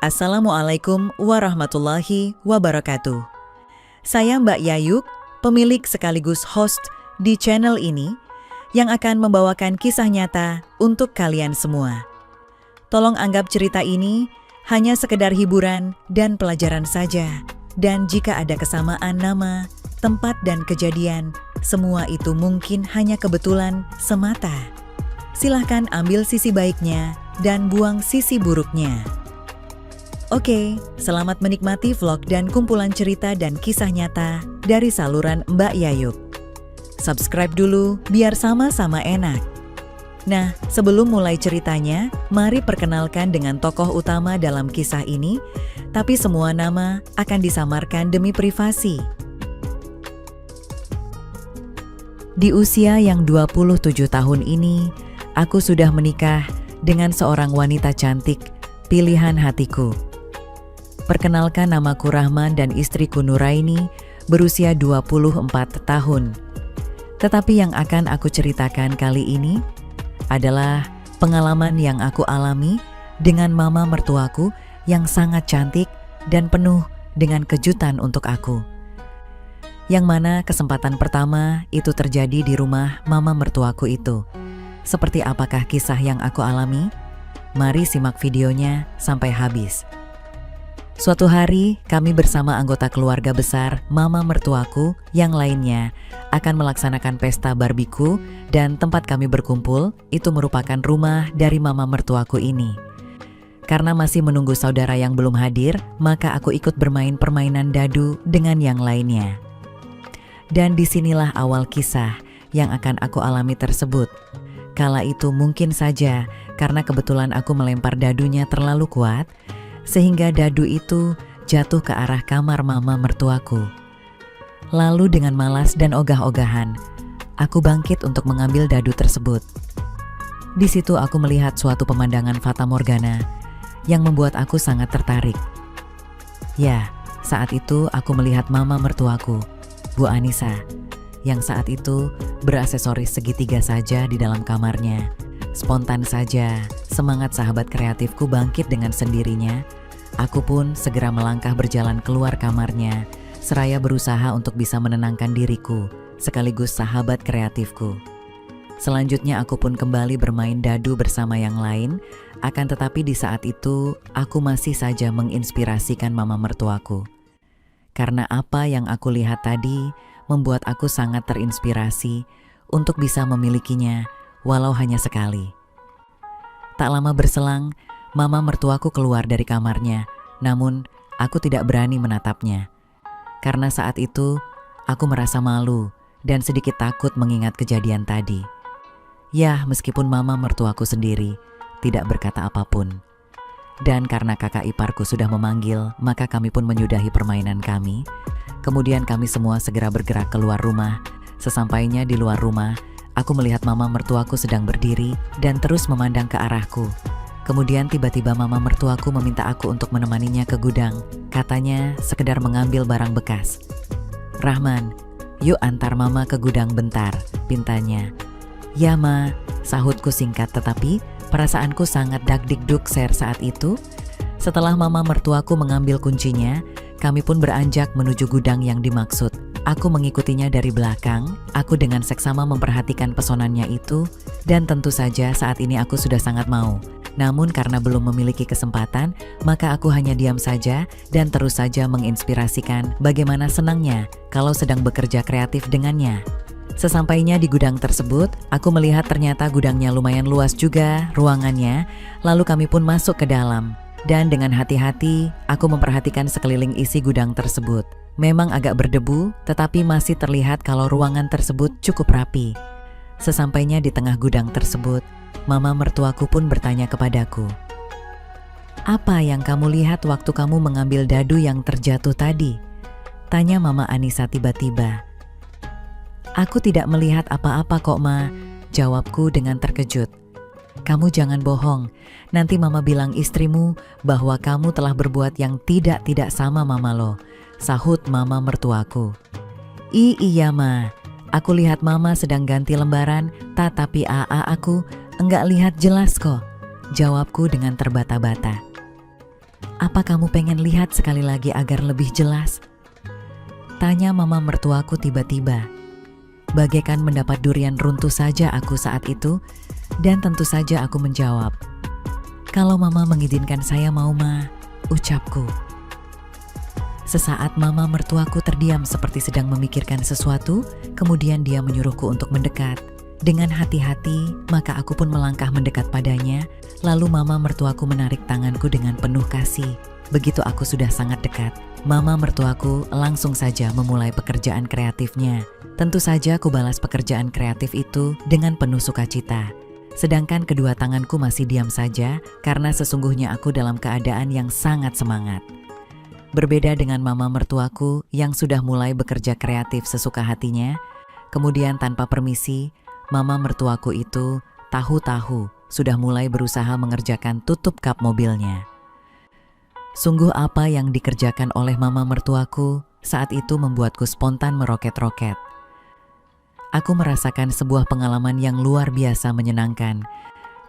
Assalamualaikum warahmatullahi wabarakatuh. Saya Mbak Yayuk, pemilik sekaligus host di channel ini yang akan membawakan kisah nyata untuk kalian semua. Tolong anggap cerita ini hanya sekedar hiburan dan pelajaran saja. Dan jika ada kesamaan nama, tempat dan kejadian, semua itu mungkin hanya kebetulan semata. Silahkan ambil sisi baiknya dan buang sisi buruknya. Oke, selamat menikmati vlog dan kumpulan cerita dan kisah nyata dari saluran Mbak Yayuk. Subscribe dulu biar sama-sama enak. Nah, sebelum mulai ceritanya, mari perkenalkan dengan tokoh utama dalam kisah ini, tapi semua nama akan disamarkan demi privasi. Di usia yang 27 tahun ini, aku sudah menikah dengan seorang wanita cantik, pilihan hatiku. Perkenalkan, namaku Rahman dan istriku Nuraini berusia 24 tahun. Tetapi yang akan aku ceritakan kali ini adalah pengalaman yang aku alami dengan mama mertuaku yang sangat cantik dan penuh dengan kejutan untuk aku. Yang mana kesempatan pertama itu terjadi di rumah mama mertuaku itu. Seperti apakah kisah yang aku alami? Mari simak videonya sampai habis. Suatu hari, kami bersama anggota keluarga besar mama mertuaku yang lainnya akan melaksanakan pesta barbiku, dan tempat kami berkumpul itu merupakan rumah dari mama mertuaku ini. Karena masih menunggu saudara yang belum hadir, maka aku ikut bermain permainan dadu dengan yang lainnya. Dan disinilah awal kisah yang akan aku alami tersebut. Kala itu mungkin saja karena kebetulan aku melempar dadunya terlalu kuat, sehingga dadu itu jatuh ke arah kamar mama mertuaku. Lalu dengan malas dan ogah-ogahan, aku bangkit untuk mengambil dadu tersebut. Di situ aku melihat suatu pemandangan fata morgana yang membuat aku sangat tertarik. Ya, saat itu aku melihat mama mertuaku, Bu Anissa, yang saat itu beraksesoris segitiga saja di dalam kamarnya. Spontan saja, semangat sahabat kreatifku bangkit dengan sendirinya. Aku pun segera melangkah berjalan keluar kamarnya, seraya berusaha untuk bisa menenangkan diriku, sekaligus sahabat kreatifku. Selanjutnya aku pun kembali bermain dadu bersama yang lain, akan tetapi di saat itu aku masih saja menginspirasikan mama mertuaku. Karena apa yang aku lihat tadi membuat aku sangat terinspirasi untuk bisa memilikinya, walau hanya sekali. Tak lama berselang, mama mertuaku keluar dari kamarnya, namun aku tidak berani menatapnya. Karena saat itu, aku merasa malu dan sedikit takut mengingat kejadian tadi. Ya, meskipun mama mertuaku sendiri tidak berkata apapun. Dan karena kakak iparku sudah memanggil, maka kami pun menyudahi permainan kami. Kemudian kami semua segera bergerak keluar rumah. Sesampainya di luar rumah, aku melihat mama mertuaku sedang berdiri dan terus memandang ke arahku. Kemudian tiba-tiba mama mertuaku meminta aku untuk menemaninya ke gudang. Katanya sekedar mengambil barang bekas. "Rahman, yuk antar mama ke gudang bentar," pintanya. "Ya ma," sahutku singkat, tetapi perasaanku sangat dagdikduk-ser saat itu. Setelah mama mertuaku mengambil kuncinya, kami pun beranjak menuju gudang yang dimaksud. Aku mengikutinya dari belakang, aku dengan seksama memperhatikan pesonanya itu, dan tentu saja saat ini aku sudah sangat mau. Namun karena belum memiliki kesempatan, maka aku hanya diam saja dan terus saja menginspirasikan bagaimana senangnya kalau sedang bekerja kreatif dengannya. Sesampainya di gudang tersebut, aku melihat ternyata gudangnya lumayan luas juga ruangannya, lalu kami pun masuk ke dalam. Dan dengan hati-hati, aku memperhatikan sekeliling isi gudang tersebut. Memang agak berdebu, tetapi masih terlihat kalau ruangan tersebut cukup rapi. Sesampainya di tengah gudang tersebut, mama mertuaku pun bertanya kepadaku, "Apa yang kamu lihat waktu kamu mengambil dadu yang terjatuh tadi?" tanya mama Anissa tiba-tiba. "Aku tidak melihat apa-apa kok ma," jawabku dengan terkejut. "Kamu jangan bohong, nanti mama bilang istrimu bahwa kamu telah berbuat yang tidak sama mama lo," sahut mama mertuaku. Iya ma, aku lihat mama sedang ganti lembaran, tetapi aku enggak lihat jelas kok," jawabku dengan terbata-bata. Apa kamu pengen lihat sekali lagi agar lebih jelas? Tanya mama mertuaku tiba-tiba. Bagaikan mendapat durian runtuh saja aku saat itu, dan tentu saja aku menjawab, "Kalau mama mengizinkan saya mau ma," ucapku. Sesaat mama mertuaku terdiam seperti sedang memikirkan sesuatu, kemudian dia menyuruhku untuk mendekat. Dengan hati-hati, maka aku pun melangkah mendekat padanya, lalu mama mertuaku menarik tanganku dengan penuh kasih. Begitu aku sudah sangat dekat, mama mertuaku langsung saja memulai pekerjaan kreatifnya. Tentu saja aku balas pekerjaan kreatif itu dengan penuh sukacita. Sedangkan kedua tanganku masih diam saja karena sesungguhnya aku dalam keadaan yang sangat semangat. Berbeda dengan mama mertuaku yang sudah mulai bekerja kreatif sesuka hatinya, kemudian tanpa permisi, mama mertuaku itu tahu-tahu sudah mulai berusaha mengerjakan tutup kap mobilnya. Sungguh apa yang dikerjakan oleh mama mertuaku saat itu membuatku spontan meroket-roket. Aku merasakan sebuah pengalaman yang luar biasa menyenangkan,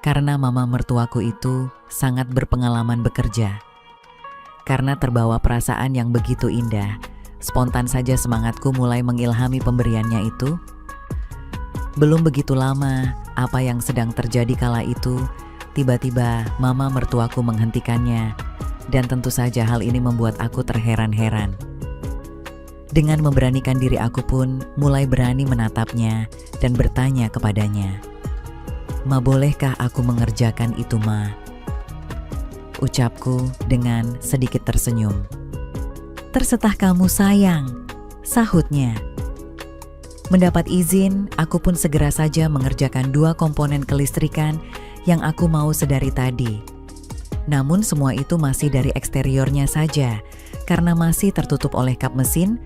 karena mama mertuaku itu sangat berpengalaman bekerja. Karena terbawa perasaan yang begitu indah, spontan saja semangatku mulai mengilhami pemberiannya itu. Belum begitu lama, apa yang sedang terjadi kala itu, tiba-tiba mama mertuaku menghentikannya, dan tentu saja hal ini membuat aku terheran-heran. Dengan memberanikan diri aku pun mulai berani menatapnya dan bertanya kepadanya, "Ma, bolehkah aku mengerjakan itu, Ma?" Ucapku dengan sedikit tersenyum. "Terserah kamu sayang," sahutnya. Mendapat izin, aku pun segera saja mengerjakan 2 komponen kelistrikan yang aku mau sedari tadi. Namun semua itu masih dari eksteriornya saja, karena masih tertutup oleh kap mesin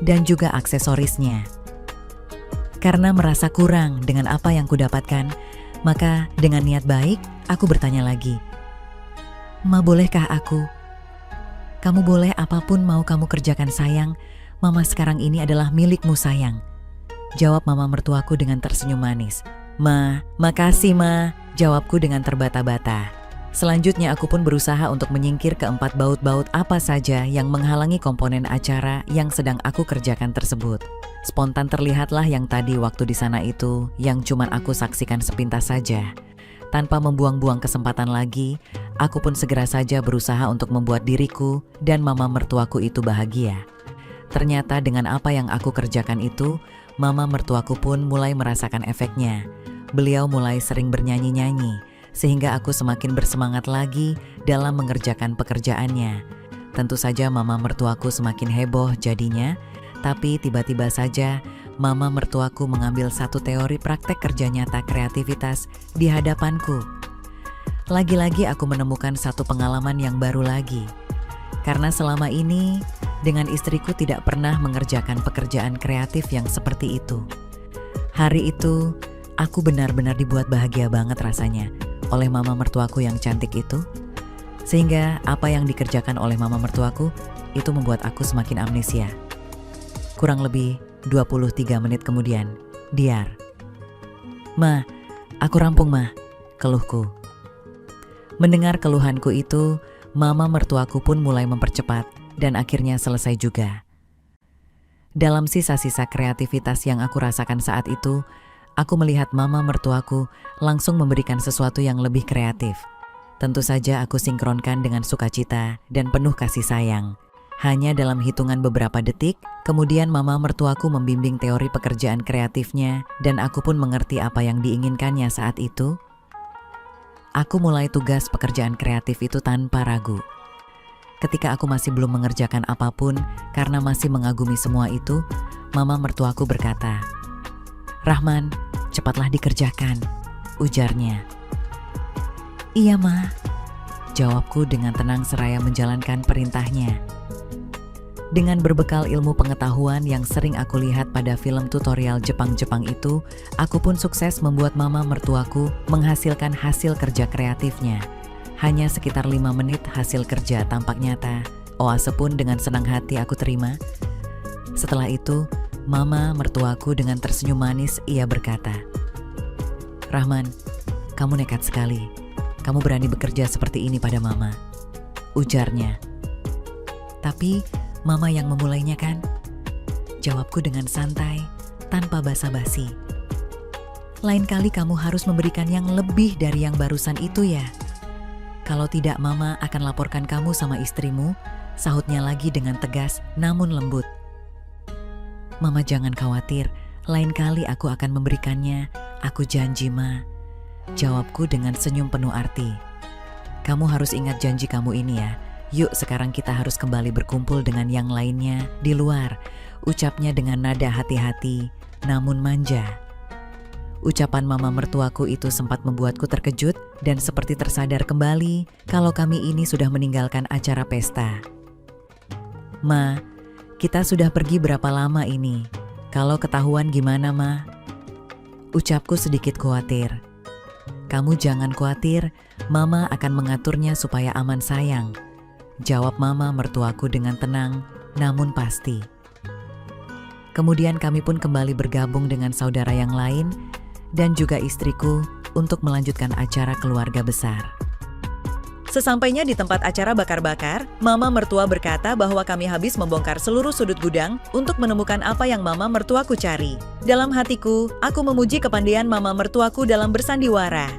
dan juga aksesorisnya. Karena merasa kurang dengan apa yang kudapatkan, maka dengan niat baik, aku bertanya lagi, "Ma, bolehkah aku?" "Kamu boleh, apapun mau kamu kerjakan sayang. Mama sekarang ini adalah milikmu sayang," jawab mama mertuaku dengan tersenyum manis. "Ma, makasih Ma," jawabku dengan terbata-bata. Selanjutnya aku pun berusaha untuk menyingkir keempat baut-baut apa saja yang menghalangi komponen acara yang sedang aku kerjakan tersebut. Spontan terlihatlah yang tadi waktu di sana itu yang cuman aku saksikan sepintas saja. Tanpa membuang-buang kesempatan lagi, aku pun segera saja berusaha untuk membuat diriku dan mama mertuaku itu bahagia. Ternyata dengan apa yang aku kerjakan itu, mama mertuaku pun mulai merasakan efeknya. Beliau mulai sering bernyanyi-nyanyi, sehingga aku semakin bersemangat lagi dalam mengerjakan pekerjaannya. Tentu saja mama mertuaku semakin heboh jadinya, tapi tiba-tiba saja mama mertuaku mengambil satu teori praktek kerja nyata kreativitas di hadapanku. Lagi-lagi aku menemukan satu pengalaman yang baru lagi. Karena selama ini dengan istriku tidak pernah mengerjakan pekerjaan kreatif yang seperti itu. Hari itu aku benar-benar dibuat bahagia banget rasanya oleh mama mertuaku yang cantik itu. Sehingga apa yang dikerjakan oleh mama mertuaku itu membuat aku semakin amnesia. Kurang lebih 23 menit kemudian, diar. "Ma, aku rampung Ma," keluhku. Mendengar keluhanku itu, mama mertuaku pun mulai mempercepat dan akhirnya selesai juga. Dalam sisa-sisa kreativitas yang aku rasakan saat itu, aku melihat mama mertuaku langsung memberikan sesuatu yang lebih kreatif. Tentu saja aku sinkronkan dengan sukacita dan penuh kasih sayang. Hanya dalam hitungan beberapa detik, kemudian mama mertuaku membimbing teori pekerjaan kreatifnya dan aku pun mengerti apa yang diinginkannya saat itu. Aku mulai tugas pekerjaan kreatif itu tanpa ragu. Ketika aku masih belum mengerjakan apapun karena masih mengagumi semua itu, mama mertuaku berkata, "Rahman, cepatlah dikerjakan," ujarnya. "Iya Ma," jawabku dengan tenang seraya menjalankan perintahnya. Dengan berbekal ilmu pengetahuan yang sering aku lihat pada film tutorial Jepang-Jepang itu, aku pun sukses membuat mama mertuaku menghasilkan hasil kerja kreatifnya. Hanya sekitar 5 menit hasil kerja tampak nyata. Oase pun dengan senang hati aku terima. Setelah itu, mama mertuaku dengan tersenyum manis ia berkata, "Rahman, kamu nekat sekali. Kamu berani bekerja seperti ini pada mama," ujarnya. Tapi Mama yang memulainya kan? Jawabku dengan santai, tanpa basa-basi. Lain kali kamu harus memberikan yang lebih dari yang barusan itu ya. Kalau tidak Mama akan laporkan kamu sama istrimu, sahutnya lagi dengan tegas namun lembut. Mama jangan khawatir, lain kali aku akan memberikannya, aku janji Ma. Jawabku dengan senyum penuh arti. Kamu harus ingat janji kamu ini ya. Yuk sekarang kita harus kembali berkumpul dengan yang lainnya di luar. Ucapnya dengan nada hati-hati, namun manja. Ucapan mama mertuaku itu sempat membuatku terkejut dan seperti tersadar kembali kalau kami ini sudah meninggalkan acara pesta. Ma, kita sudah pergi berapa lama ini? Kalau ketahuan gimana Ma? Ucapku sedikit khawatir. Kamu jangan khawatir, Mama akan mengaturnya supaya aman sayang. Jawab mama mertuaku dengan tenang, namun pasti. Kemudian kami pun kembali bergabung dengan saudara yang lain dan juga istriku untuk melanjutkan acara keluarga besar. Sesampainya di tempat acara bakar-bakar, mama mertua berkata bahwa kami habis membongkar seluruh sudut gudang untuk menemukan apa yang mama mertuaku cari. Dalam hatiku, aku memuji kepandaian mama mertuaku dalam bersandiwara.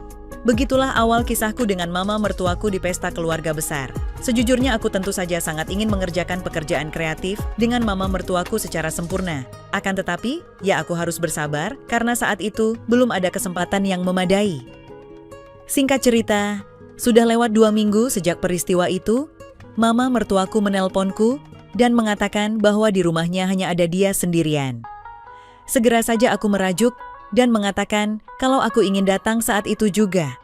Begitulah awal kisahku dengan mama mertuaku di pesta keluarga besar. Sejujurnya aku tentu saja sangat ingin mengerjakan pekerjaan kreatif dengan mama mertuaku secara sempurna. Akan tetapi, ya aku harus bersabar karena saat itu belum ada kesempatan yang memadai. Singkat cerita, sudah lewat 2 minggu sejak peristiwa itu, mama mertuaku menelponku dan mengatakan bahwa di rumahnya hanya ada dia sendirian. Segera saja aku merajuk dan mengatakan kalau aku ingin datang saat itu juga.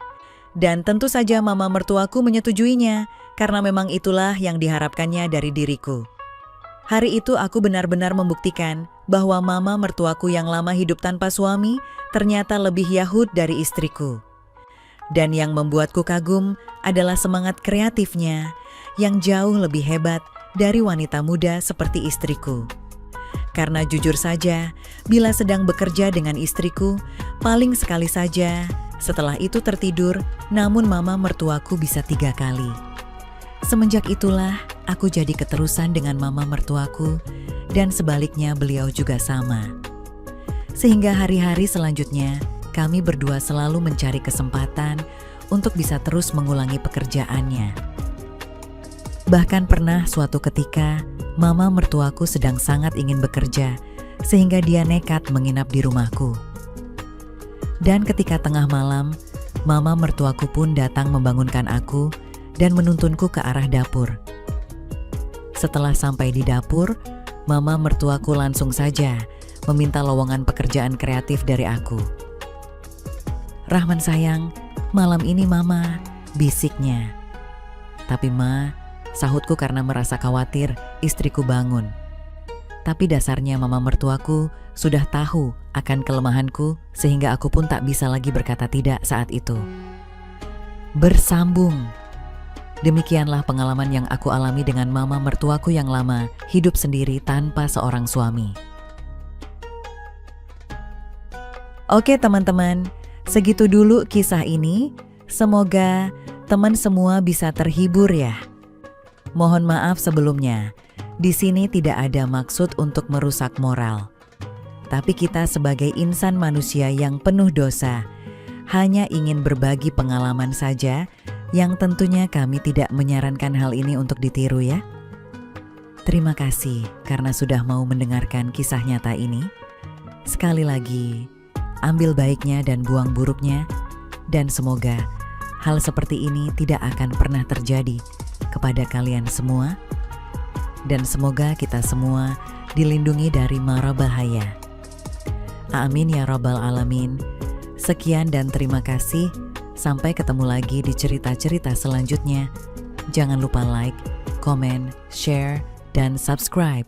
Dan tentu saja mama mertuaku menyetujuinya karena memang itulah yang diharapkannya dari diriku. Hari itu aku benar-benar membuktikan bahwa mama mertuaku yang lama hidup tanpa suami ternyata lebih Yahud dari istriku. Dan yang membuatku kagum adalah semangat kreatifnya yang jauh lebih hebat dari wanita muda seperti istriku. Karena jujur saja, bila sedang bekerja dengan istriku, paling sekali saja setelah itu tertidur, namun mama mertuaku bisa 3 kali. Semenjak itulah, aku jadi keterusan dengan mama mertuaku dan sebaliknya beliau juga sama. Sehingga hari-hari selanjutnya, kami berdua selalu mencari kesempatan untuk bisa terus mengulangi pekerjaannya. Bahkan pernah suatu ketika, mama mertuaku sedang sangat ingin bekerja, sehingga dia nekat menginap di rumahku. Dan ketika tengah malam, mama mertuaku pun datang membangunkan aku dan menuntunku ke arah dapur. Setelah sampai di dapur, mama mertuaku langsung saja meminta lowongan pekerjaan kreatif dari aku. Rahman sayang, malam ini mama, bisiknya. Tapi Ma, sahutku karena merasa khawatir istriku bangun. Tapi dasarnya mama mertuaku sudah tahu akan kelemahanku sehingga aku pun tak bisa lagi berkata tidak saat itu. Bersambung. Demikianlah pengalaman yang aku alami dengan mama mertuaku yang lama hidup sendiri tanpa seorang suami. Oke teman-teman, segitu dulu kisah ini. Semoga teman semua bisa terhibur ya. Mohon maaf sebelumnya, di sini tidak ada maksud untuk merusak moral. Tapi kita sebagai insan manusia yang penuh dosa, hanya ingin berbagi pengalaman saja yang tentunya kami tidak menyarankan hal ini untuk ditiru ya. Terima kasih karena sudah mau mendengarkan kisah nyata ini. Sekali lagi, ambil baiknya dan buang buruknya, dan semoga hal seperti ini tidak akan pernah terjadi kepada kalian semua, dan semoga kita semua dilindungi dari mara bahaya. Amin ya rabbal alamin. Sekian dan terima kasih. Sampai ketemu lagi di cerita-cerita selanjutnya. Jangan lupa like, komen, share, dan subscribe.